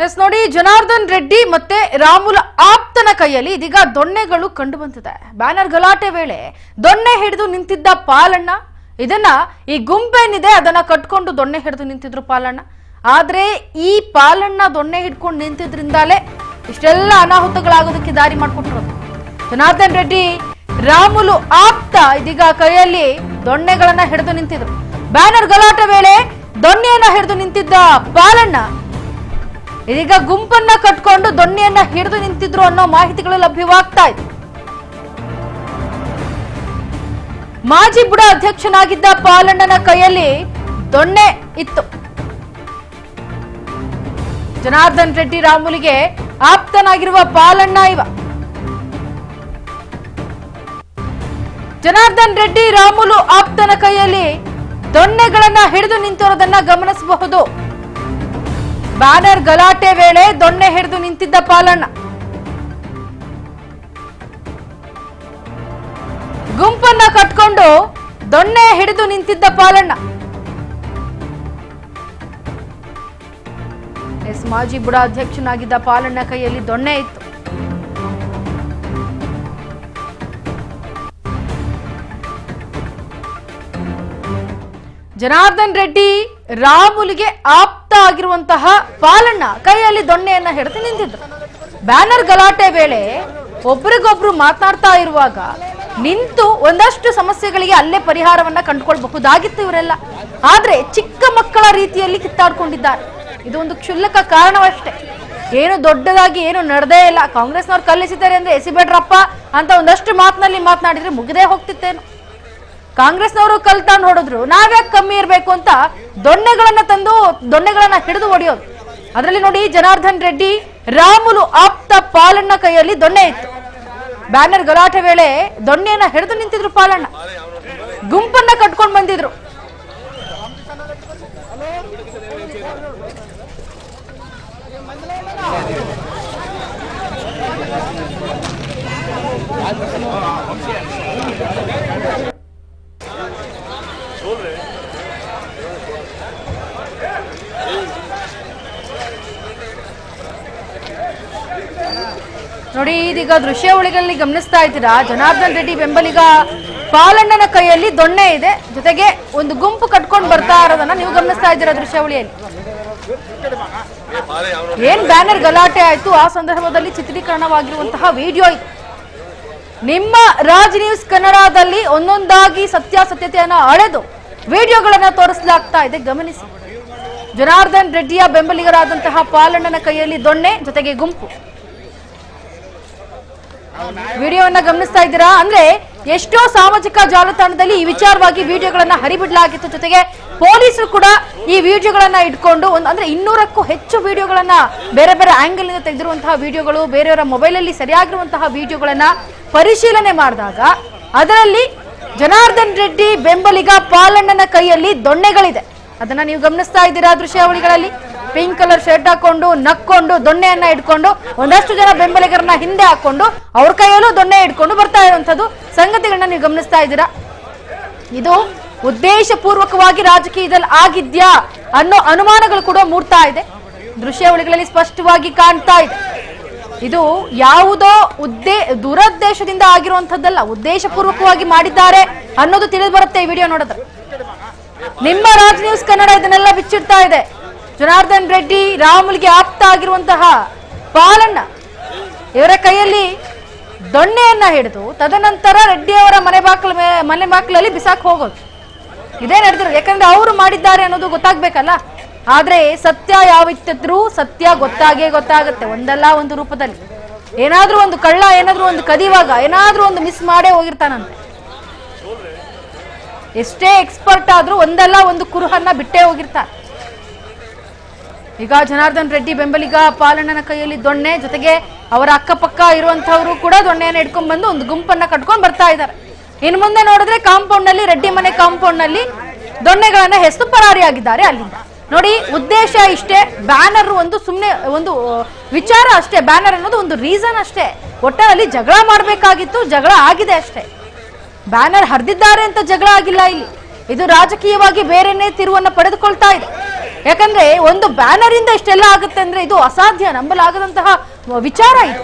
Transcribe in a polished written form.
S ನೋಡಿ, ಜನಾರ್ದನ್ ರೆಡ್ಡಿ ಮತ್ತೆ ರಾಮುಲು ಆಪ್ತನ ಕೈಯಲ್ಲಿ ಇದೀಗ ದೊಣ್ಣೆಗಳು ಕಂಡು ಬಂದಿದೆ. ಬ್ಯಾನರ್ ಗಲಾಟೆ ವೇಳೆ ದೊಣ್ಣೆ ಹಿಡಿದು ನಿಂತಿದ್ದ ಪಾಲಣ್ಣ, ಇದನ್ನ ಈ ಗುಂಪೇನಿದೆ ಅದನ್ನ ಕಟ್ಕೊಂಡು ದೊಣ್ಣೆ ಹಿಡಿದು ನಿಂತಿದ್ರು ಪಾಲಣ್ಣ. ಆದ್ರೆ ಈ ಪಾಲಣ್ಣ ದೊಣ್ಣೆ ಹಿಡ್ಕೊಂಡು ನಿಂತಿದ್ರಿಂದಲೇ ಇಷ್ಟೆಲ್ಲ ಅನಾಹುತಗಳಾಗೋದಕ್ಕೆ ದಾರಿ ಮಾಡಿಕೊಟ್ಟಿರೋದು. ಜನಾರ್ದನ್ ರೆಡ್ಡಿ ರಾಮುಲು ಆಪ್ತ ಇದೀಗ ಕೈಯಲ್ಲಿ ದೊಣ್ಣೆಗಳನ್ನ ಹಿಡಿದು ನಿಂತಿದ್ರು. ಬ್ಯಾನರ್ ಗಲಾಟೆ ವೇಳೆ ದೊಣ್ಣೆಯನ್ನ ಹಿಡಿದು ನಿಂತಿದ್ದ ಪಾಲಣ್ಣ ಇದೀಗ ಗುಂಪನ್ನ ಕಟ್ಕೊಂಡು ದೊಣ್ಣೆಯನ್ನ ಹಿಡಿದು ನಿಂತಿದ್ರು ಅನ್ನೋ ಮಾಹಿತಿಗಳು ಲಭ್ಯವಾಗ್ತಾ ಇದೆ. ಮಾಜಿ ಬುಡ ಅಧ್ಯಕ್ಷನಾಗಿದ್ದ ಪಾಲಣ್ಣನ ಕೈಯಲ್ಲಿ ದೊಣ್ಣೆ ಇತ್ತು. ಜನಾರ್ದನ್ ರೆಡ್ಡಿ ರಾಮುಲಿಗೆ ಆಪ್ತನಾಗಿರುವ ಪಾಲಣ್ಣ ಇವ. ಜನಾರ್ದನ್ ರೆಡ್ಡಿ ರಾಮುಲು ಆಪ್ತನ ಕೈಯಲ್ಲಿ ದೊಣ್ಣೆಗಳನ್ನ ಹಿಡಿದು ನಿಂತಿರೋದನ್ನ ಗಮನಿಸಬಹುದು. ಬ್ಯಾನರ್ ಗಲಾಟೆ ವೇಳೆ ದೊಣ್ಣೆ ಹಿಡಿದು ನಿಂತಿದ್ದ ಪಾಲಣ್ಣ, ಗುಂಪನ್ನ ಕಟ್ಕೊಂಡು ದೊಣ್ಣೆ ಹಿಡಿದು ನಿಂತಿದ್ದ ಪಾಲಣ್ಣ. ಮಾಜಿ ಬುಡ ಅಧ್ಯಕ್ಷನಾಗಿದ್ದ ಪಾಲಣ್ಣ ಕೈಯಲ್ಲಿ ದೊಣ್ಣೆ ಇತ್ತು. ಜನಾರ್ದನ್ ರೆಡ್ಡಿ ರಾಮುಲಿಗೆ ಆಪ್ತ ಆಗಿರುವಂತಹ ಪಾಲಣ್ಣ ಕೈಯಲ್ಲಿ ದೊಣ್ಣೆಯನ್ನ ಹಿಡಿದು ನಿಂತಿದ್ರು. ಬ್ಯಾನರ್ ಗಲಾಟೆ ವೇಳೆ ಒಬ್ರಿಗೊಬ್ರು ಮಾತನಾಡ್ತಾ ಇರುವಾಗ ನಿಂತು ಒಂದಷ್ಟು ಸಮಸ್ಯೆಗಳಿಗೆ ಅಲ್ಲೇ ಪರಿಹಾರವನ್ನ ಕಂಡುಕೊಳ್ಬಹುದಾಗಿತ್ತು ಇವರೆಲ್ಲ. ಆದ್ರೆ ಚಿಕ್ಕ ಮಕ್ಕಳ ರೀತಿಯಲ್ಲಿ ಕಿತ್ತಾಡ್ಕೊಂಡಿದ್ದಾರೆ. ಇದು ಒಂದು ಕ್ಷುಲ್ಲಕ ಕಾರಣವಷ್ಟೇ, ಏನು ದೊಡ್ಡದಾಗಿ ಏನು ನಡೆದೇ ಇಲ್ಲ. ಕಾಂಗ್ರೆಸ್ನವ್ರು ಕಲ್ಲಿಸಿದ್ದಾರೆ ಅಂದ್ರೆ ಎಸಿಬೇಡ್ರಪ್ಪ ಅಂತ ಒಂದಷ್ಟು ಮಾತಿನಲ್ಲಿ ಮಾತನಾಡಿದ್ರೆ ಮುಗಿದೇ ಹೋಗ್ತಿತ್ತೇನು. ಕಾಂಗ್ರೆಸ್ನವರು ಕಲ್ತಾಂಡ್ ಹೊಡೆದ್ರು, ನಾವ್ಯಾಕೆ ಕಮ್ಮಿ ಇರಬೇಕು ಅಂತ ದೊಣ್ಣೆಗಳನ್ನ ತಂದು ದೊಣ್ಣೆಗಳನ್ನ ಹಿಡಿದು ಹೊಡೆಯೋದು. ಅದರಲ್ಲಿ ನೋಡಿ, ಜನಾರ್ದನ್ ರೆಡ್ಡಿ ರಾಮುಲು ಆಪ್ತ ಪಾಲಣ್ಣ ಕೈಯಲ್ಲಿ ದೊಣ್ಣೆ ಇತ್ತು. ಬ್ಯಾನರ್ ಗಲಾಟೆ ವೇಳೆ ದೊಣ್ಣೆಯನ್ನ ಹಿಡಿದು ನಿಂತಿದ್ರು ಪಾಲಣ್ಣ, ಗುಂಪನ್ನ ಕಟ್ಕೊಂಡು ಬಂದಿದ್ರು. ನೋಡಿ, ಇದೀಗ ದೃಶ್ಯಾವಳಿಗಳಲ್ಲಿ ಗಮನಿಸ್ತಾ ಇದ್ದೀರಾ, ಜನಾರ್ದನ್ ರೆಡ್ಡಿ ಬೆಂಬಲಿಗ ಪಾಲಣ್ಣನ ಕೈಯಲ್ಲಿ ದೊಣ್ಣೆ ಇದೆ, ಜೊತೆಗೆ ಒಂದು ಗುಂಪು ಕಟ್ಕೊಂಡು ಬರ್ತಾ ಇರೋದನ್ನ ನೀವು ಗಮನಿಸ್ತಾ ಇದ್ದೀರಾ ದೃಶ್ಯಾವಳಿಯಲ್ಲಿ. ಏನ್ ಬ್ಯಾನರ್ ಗಲಾಟೆ ಆಯ್ತು ಆ ಸಂದರ್ಭದಲ್ಲಿ ಚಿತ್ರೀಕರಣವಾಗಿರುವಂತಹ ವಿಡಿಯೋ ಇದು. ನಿಮ್ಮ ರಾಜ್ ನ್ಯೂಸ್ ಕನ್ನಡದಲ್ಲಿ ಒಂದೊಂದಾಗಿ ಸತ್ಯಾಸತ್ಯತೆಯನ್ನ ಅಳೆದು ವಿಡಿಯೋಗಳನ್ನ ತೋರಿಸಲಾಗ್ತಾ ಇದೆ, ಗಮನಿಸಿ. ಜನಾರ್ದನ್ ರೆಡ್ಡಿಯ ಬೆಂಬಲಿಗರಾದಂತಹ ಪಾಲಣ್ಣನ ಕೈಯಲ್ಲಿ ದೊಣ್ಣೆ, ಜೊತೆಗೆ ಗುಂಪು. ವಿಡಿಯೋವನ್ನ ಗಮನಿಸ್ತಾ ಇದ್ದೀರಾ. ಅಂದ್ರೆ ಎಷ್ಟೋ ಸಾಮಾಜಿಕ ಜಾಲತಾಣದಲ್ಲಿ ಈ ವಿಚಾರವಾಗಿ ವಿಡಿಯೋಗಳನ್ನ ಹರಿಬಿಡಲಾಗಿತ್ತು. ಜೊತೆಗೆ ಪೊಲೀಸರು ಕೂಡ ಈ ವಿಡಿಯೋಗಳನ್ನ ಇಟ್ಕೊಂಡು ಅಂದ್ರೆ 200ಕ್ಕೂ ಹೆಚ್ಚು ವಿಡಿಯೋಗಳನ್ನ ಬೇರೆ ಬೇರೆ ಆಂಗಲ್ ನಿಂದ ತೆಗೆದಿರುವಂತಹ ವಿಡಿಯೋಗಳು, ಬೇರೆಯವರ ಮೊಬೈಲ್ ಅಲ್ಲಿ ಸರಿಯಾಗಿರುವಂತಹ ವಿಡಿಯೋಗಳನ್ನ ಪರಿಶೀಲನೆ ಮಾಡಿದಾಗ ಅದರಲ್ಲಿ ಜನಾರ್ದನ್ ರೆಡ್ಡಿ ಬೆಂಬಲಿಗ ಪಾಲಣ್ಣನ ಕೈಯಲ್ಲಿ ದೊಣ್ಣೆಗಳಿದೆ. ಅದನ್ನ ನೀವು ಗಮನಿಸ್ತಾ ಇದ್ದೀರಾ ದೃಶ್ಯಾವಳಿಗಳಲ್ಲಿ. ಪಿಂಕ್ ಕಲರ್ ಶರ್ಟ್ ಹಾಕೊಂಡು ನಕ್ಕೊಂಡು ದೊಣ್ಣೆಯನ್ನ ಇಟ್ಕೊಂಡು ಒಂದಷ್ಟು ಜನ ಬೆಂಬಲಿಗರನ್ನ ಹಿಂದೆ ಹಾಕೊಂಡು ಅವ್ರ ಕೈಯಲ್ಲೂ ದೊಣ್ಣೆ ಇಟ್ಕೊಂಡು ಬರ್ತಾ ಇರುವಂತದ್ದು ಸಂಗತಿಗಳನ್ನ ನೀವು ಗಮನಿಸ್ತಾ ಇದ್ದೀರಾ. ಇದು ಉದ್ದೇಶ ಪೂರ್ವಕವಾಗಿ ರಾಜಕೀಯದಲ್ಲಿ ಆಗಿದ್ಯಾ ಅನ್ನೋ ಅನುಮಾನಗಳು ಕೂಡ ಮೂಡ್ತಾ ಇದೆ. ದೃಶ್ಯಾವಳಿಗಳಲ್ಲಿ ಸ್ಪಷ್ಟವಾಗಿ ಕಾಣ್ತಾ ಇದೆ. ಇದು ಯಾವುದೋ ದುರುದ್ದೇಶದಿಂದ ಆಗಿರುವಂತದ್ದಲ್ಲ, ಉದ್ದೇಶ ಪೂರ್ವಕವಾಗಿ ಮಾಡಿದ್ದಾರೆ ಅನ್ನೋದು ತಿಳಿದು ಬರುತ್ತೆ ಈ ವಿಡಿಯೋ ನೋಡಿದ್ರೆ. ನಿಮ್ಮ ರಾಜ್ ನ್ಯೂಸ್ ಕನ್ನಡ ಇದನ್ನೆಲ್ಲ ಬಿಚ್ಚಿಡ್ತಾ ಇದೆ. ಜನಾರ್ದನ್ ರೆಡ್ಡಿ ರಾಮುಲಿಗೆ ಆಪ್ತ ಆಗಿರುವಂತಹ ಪಾಲಣ್ಣ ಇವರ ಕೈಯಲ್ಲಿ ದೊಣ್ಣೆಯನ್ನ ಹಿಡಿದು ತದನಂತರ ರೆಡ್ಡಿಯವರ ಮನೆ ಬಾಕ್ಲಲ್ಲಿ ಬಿಸಾಕ್ ಹೋಗೋದು, ಇದೇ ನಡೆದಿರೋದು. ಯಾಕಂದ್ರೆ ಅವರು ಮಾಡಿದ್ದಾರೆ ಅನ್ನೋದು ಗೊತ್ತಾಗ್ಬೇಕಲ್ಲ. ಆದ್ರೆ ಸತ್ಯ ಯಾವಿತ್ತಿದ್ರೂ ಸತ್ಯ ಗೊತ್ತಾಗುತ್ತೆ, ಒಂದಲ್ಲ ಒಂದು ರೂಪದಲ್ಲಿ. ಏನಾದ್ರೂ ಒಂದು ಕಳ್ಳ ಏನಾದ್ರೂ ಒಂದು ಕದಿವಾಗ ಏನಾದ್ರೂ ಒಂದು ಮಿಸ್ ಮಾಡೇ ಹೋಗಿರ್ತಾನಂತೆ. ಎಷ್ಟೇ ಎಕ್ಸ್ಪರ್ಟ್ ಆದ್ರೂ ಒಂದಲ್ಲ ಒಂದು ಕುರುಹನ್ನ ಬಿಟ್ಟೇ ಹೋಗಿರ್ತಾರೆ. ಈಗ ಜನಾರ್ದನ್ ರೆಡ್ಡಿ ಬೆಂಬಲಿಗ ಪಾಲಣ್ಣನ ಕೈಯಲ್ಲಿ ದೊಣ್ಣೆ, ಜೊತೆಗೆ ಅವರ ಅಕ್ಕಪಕ್ಕ ಇರುವಂತಹವರು ಕೂಡ ದೊಣ್ಣೆಯನ್ನು ಇಟ್ಕೊಂಡ್ ಬಂದು ಒಂದು ಗುಂಪನ್ನ ಕಟ್ಕೊಂಡು ಬರ್ತಾ ಇದ್ದಾರೆ. ಇನ್ನು ಮುಂದೆ ನೋಡಿದ್ರೆ ಕಾಂಪೌಂಡ್ ನಲ್ಲಿ, ರೆಡ್ಡಿ ಮನೆ ಕಾಂಪೌಂಡ್ ನಲ್ಲಿ ದೊಣ್ಣೆಗಳನ್ನ ಹೆಸರು ಪರಾರಿಯಾಗಿದ್ದಾರೆ ಅಲ್ಲಿಂದ. ನೋಡಿ, ಉದ್ದೇಶ ಇಷ್ಟೇ. ಬ್ಯಾನರ್ ಒಂದು ಸುಮ್ಮನೆ ಒಂದು ವಿಚಾರ ಅಷ್ಟೇ. ಬ್ಯಾನರ್ ಅನ್ನೋದು ಒಂದು ರೀಸನ್ ಅಷ್ಟೇ. ಒಟ್ಟಲ್ಲಿ ಜಗಳ ಮಾಡಬೇಕಾಗಿತ್ತು, ಜಗಳ ಆಗಿದೆ ಅಷ್ಟೇ. ಬ್ಯಾನರ್ ಹರಿದಿದ್ದಾರೆ ಅಂತ ಜಗಳ ಆಗಿಲ್ಲ ಇಲ್ಲಿ. ಇದು ರಾಜಕೀಯವಾಗಿ ಬೇರೆನೇ ತಿರುವನ್ನ ಪಡೆದುಕೊಳ್ತಾ ಇದೆ. ಯಾಕಂದ್ರೆ ಒಂದು ಬ್ಯಾನರ್ ಇಂದ ಇಷ್ಟೆಲ್ಲ ಆಗುತ್ತೆ ಅಂದ್ರೆ ಇದು ಅಸಾಧ್ಯ, ನಂಬಲಾಗದಂತಹ ವಿಚಾರ ಇದು.